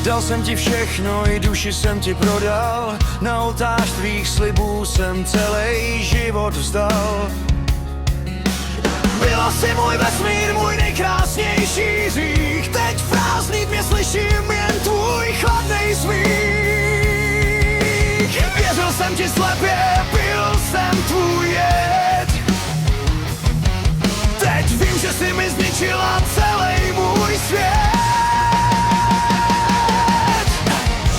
Dal jsem ti všechno, i duši jsem ti prodal. Na oltář tvých slibů jsem celý život vzdal. Byla jsi můj vesmír, můj nejkrásnější hřích. Teď v prázdný tmě slyším jen tvůj chladnej smích. Věřil jsem ti slepě, pil jsem tvůj jed. Teď vím, že jsi mi zničila celý můj svět.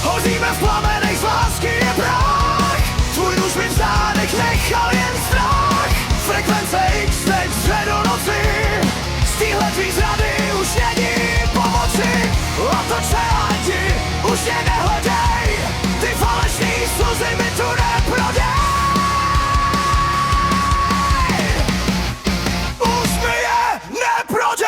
Hoříme v plamenech, z lásky je prach. Tvůj nůž mi v zádech nechal jen strach. Frekvence X teď zře do noci. Z téhle tvý zrady už není pomoci. Otoč se a ti už mě nehledej. Ty falešný slzy mi tu neprodej. Už mi je neprodej.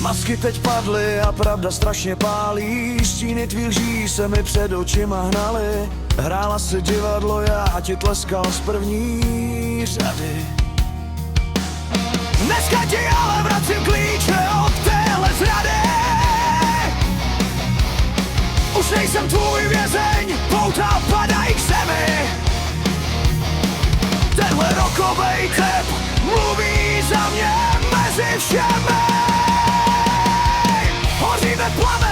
Masky teď padly a pravda strašně pálí. Stíny tvých lží se mi před očima hnaly. Hrála si divadlo, já ti tleskal z první řady. Dneska ti ale vracím klíče od téhle zrady. Už nejsem tvůj vězeň, pouta padají k zemi. Tenhle rokovej tep mluví za mě mezi všemi. Hoříme v plamenech.